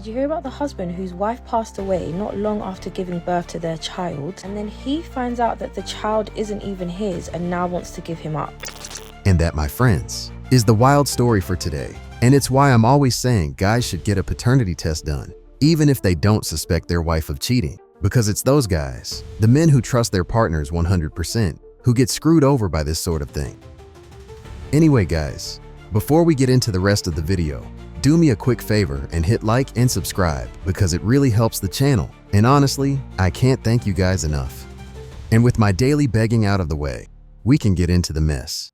Did you hear about the husband whose wife passed away not long after giving birth to their child, and then he finds out that the child isn't even his and now wants to give him up? And that, my friends, is the wild story for today. And it's why I'm always saying guys should get a paternity test done, even if they don't suspect their wife of cheating. Because it's those guys, the men who trust their partners 100%, who get screwed over by this sort of thing. Anyway guys, before we get into the rest of the video, do me a quick favor and hit like and subscribe because it really helps the channel. And honestly, I can't thank you guys enough. And with my daily begging out of the way, we can get into the mess.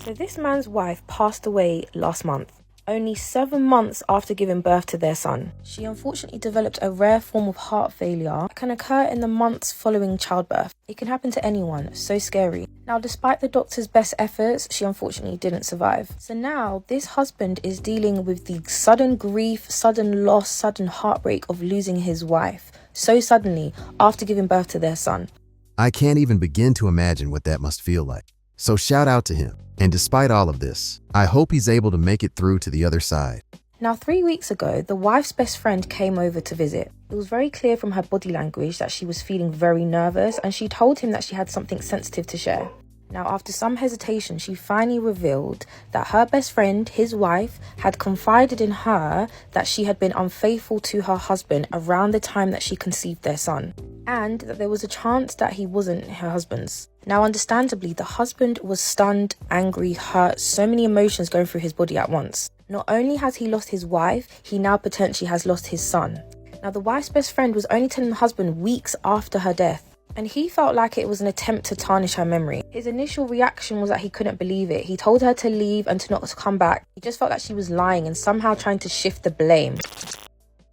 So this man's wife passed away last month, only 7 months after giving birth to their son. She unfortunately developed a rare form of heart failure that can occur in the months following childbirth. It can happen to anyone, so scary. Now, despite the doctor's best efforts, she unfortunately didn't survive. So now, this husband is dealing with the sudden grief, sudden loss, sudden heartbreak of losing his wife so suddenly after giving birth to their son. I can't even begin to imagine what that must feel like. So shout out to him. And despite all of this, I hope he's able to make it through to the other side. Now, 3 weeks ago, the wife's best friend came over to visit. It was very clear from her body language that she was feeling very nervous, and she told him that she had something sensitive to share. Now, after some hesitation, she finally revealed that her best friend, his wife, had confided in her that she had been unfaithful to her husband around the time that she conceived their son, and that there was a chance that he wasn't her husband's. Now, understandably, the husband was stunned, angry, hurt, so many emotions going through his body at once. Not only has he lost his wife, he now potentially has lost his son. Now, the wife's best friend was only telling the husband weeks after her death, and he felt like it was an attempt to tarnish her memory. His initial reaction was that he couldn't believe it. He told her to leave and to not to come back. He just felt like she was lying and somehow trying to shift the blame.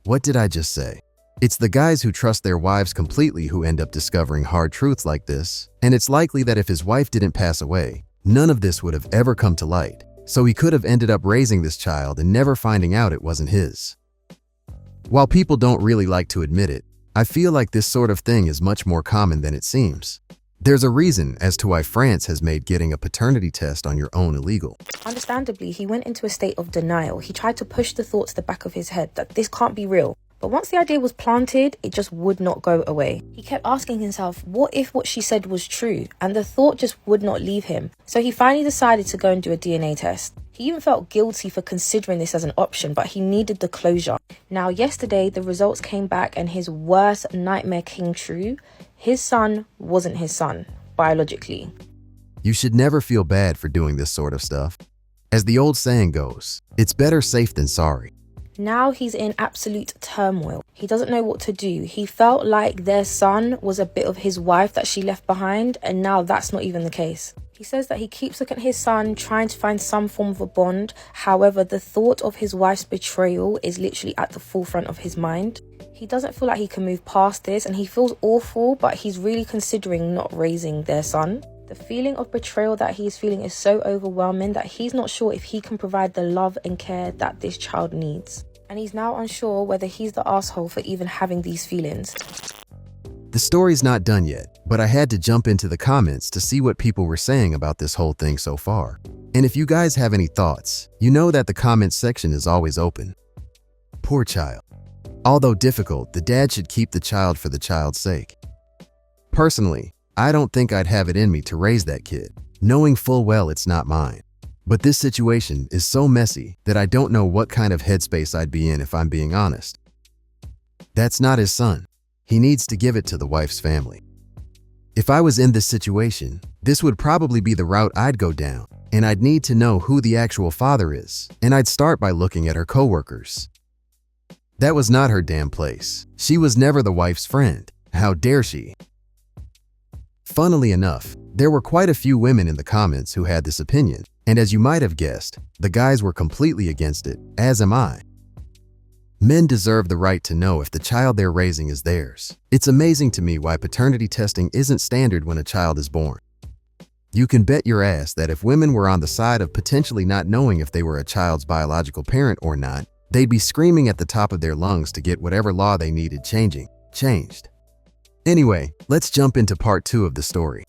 What did I just say? It's the guys who trust their wives completely who end up discovering hard truths like this, and it's likely that if his wife didn't pass away, none of this would have ever come to light. So he could have ended up raising this child and never finding out it wasn't his. While people don't really like to admit it, I feel like this sort of thing is much more common than it seems. There's a reason as to why France has made getting a paternity test on your own illegal. Understandably, he went into a state of denial. He tried to push the thought to the back of his head that this can't be real. But once the idea was planted, it just would not go away. He kept asking himself, what if what she said was true? And the thought just would not leave him. So he finally decided to go and do a DNA test. He even felt guilty for considering this as an option, but he needed the closure. Now, yesterday, the results came back and his worst nightmare came true. His son wasn't his son, biologically. You should never feel bad for doing this sort of stuff. As the old saying goes, it's better safe than sorry. Now he's in absolute turmoil. He doesn't know what to do. He felt like their son was a bit of his wife that she left behind, and now that's not even the case. He says that he keeps looking at his son, trying to find some form of a bond. However, the thought of his wife's betrayal is literally at the forefront of his mind. He doesn't feel like he can move past this, and he feels awful, but he's really considering not raising their son. The feeling of betrayal that he's feeling is so overwhelming that he's not sure if he can provide the love and care that this child needs. And he's now unsure whether he's the asshole for even having these feelings. The story's not done yet, but I had to jump into the comments to see what people were saying about this whole thing so far. And if you guys have any thoughts, you know that the comments section is always open. Poor child. Although difficult, the dad should keep the child for the child's sake. Personally, I don't think I'd have it in me to raise that kid, knowing full well it's not mine. But this situation is so messy that I don't know what kind of headspace I'd be in if I'm being honest. That's not his son. He needs to give it to the wife's family. If I was in this situation, this would probably be the route I'd go down, and I'd need to know who the actual father is, and I'd start by looking at her coworkers. That was not her damn place. She was never the wife's friend. How dare she? Funnily enough, there were quite a few women in the comments who had this opinion, and as you might have guessed, the guys were completely against it, as am I. Men deserve the right to know if the child they're raising is theirs. It's amazing to me why paternity testing isn't standard when a child is born. You can bet your ass that if women were on the side of potentially not knowing if they were a child's biological parent or not, they'd be screaming at the top of their lungs to get whatever law they needed changed. Anyway, let's jump into part 2 of the story.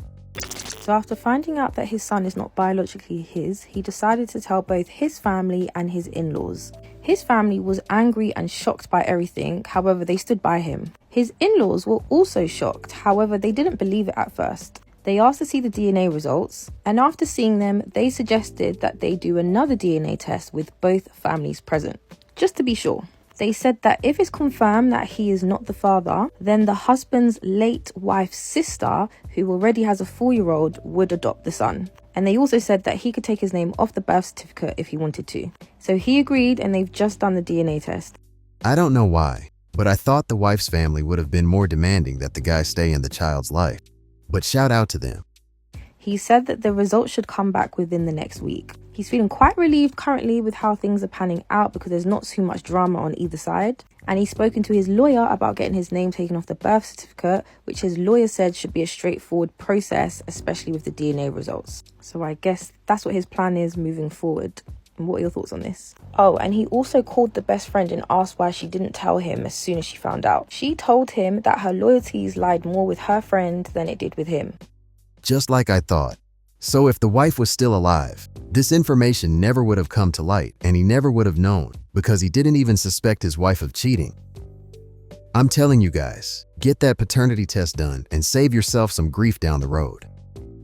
So after finding out that his son is not biologically his, he decided to tell both his family and his in-laws. His family was angry and shocked by everything, however, they stood by him. His in-laws were also shocked, however, they didn't believe it at first. They asked to see the DNA results, and after seeing them, they suggested that they do another DNA test with both families present, just to be sure. They said that if it's confirmed that he is not the father, then the husband's late wife's sister, who already has a 4-year-old, would adopt the son. And they also said that he could take his name off the birth certificate if he wanted to. So he agreed, and they've just done the DNA test. I don't know why, but I thought the wife's family would have been more demanding that the guy stay in the child's life. But shout out to them. He said that the results should come back within the next week. He's feeling quite relieved currently with how things are panning out because there's not too much drama on either side. And he's spoken to his lawyer about getting his name taken off the birth certificate, which his lawyer said should be a straightforward process, especially with the DNA results. So I guess that's what his plan is moving forward. And what are your thoughts on this? Oh, and he also called the best friend and asked why she didn't tell him as soon as she found out. She told him that her loyalties lied more with her friend than it did with him. Just like I thought. So if the wife was still alive, this information never would have come to light and he never would have known because he didn't even suspect his wife of cheating. I'm telling you guys, get that paternity test done and save yourself some grief down the road.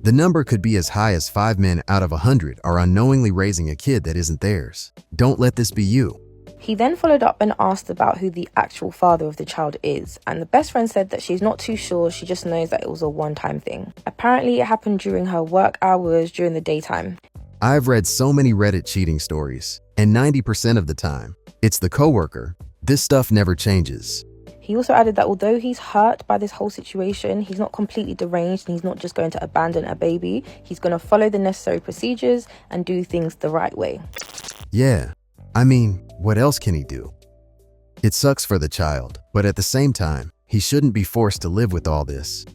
The number could be as high as 5 men out of 100 are unknowingly raising a kid that isn't theirs. Don't let this be you. He then followed up and asked about who the actual father of the child is, and the best friend said that she's not too sure, she just knows that it was a one-time thing. Apparently it happened during her work hours during the daytime. I've read so many Reddit cheating stories, and 90% of the time, it's the coworker. This stuff never changes. He also added that although he's hurt by this whole situation, he's not completely deranged and he's not just going to abandon a baby. He's going to follow the necessary procedures and do things the right way. Yeah, I mean, what else can he do? It sucks for the child, but at the same time, he shouldn't be forced to live with all this.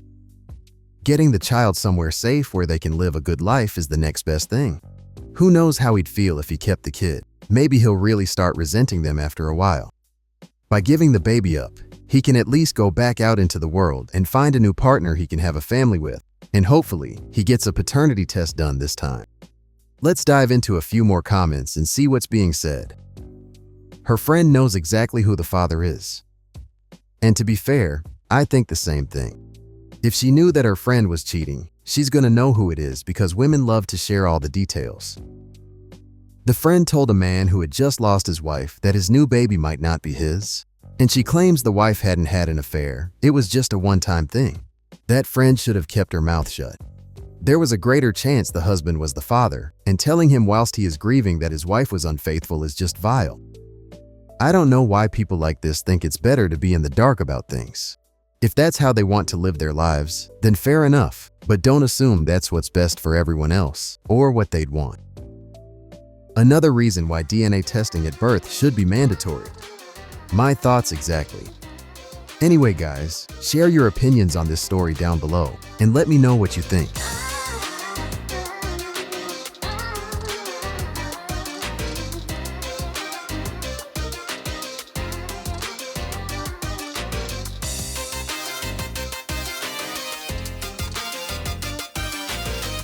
Getting the child somewhere safe where they can live a good life is the next best thing. Who knows how he'd feel if he kept the kid? Maybe he'll really start resenting them after a while. By giving the baby up, he can at least go back out into the world and find a new partner he can have a family with, and hopefully, he gets a paternity test done this time. Let's dive into a few more comments and see what's being said. Her friend knows exactly who the father is. And to be fair, I think the same thing. If she knew that her friend was cheating, she's gonna know who it is because women love to share all the details. The friend told a man who had just lost his wife that his new baby might not be his, and she claims the wife hadn't had an affair, it was just a one-time thing. That friend should have kept her mouth shut. There was a greater chance the husband was the father, and telling him whilst he is grieving that his wife was unfaithful is just vile. I don't know why people like this think it's better to be in the dark about things. If that's how they want to live their lives, then fair enough, but don't assume that's what's best for everyone else, or what they'd want. Another reason why DNA testing at birth should be mandatory. My thoughts exactly. Anyway guys, share your opinions on this story down below, and let me know what you think.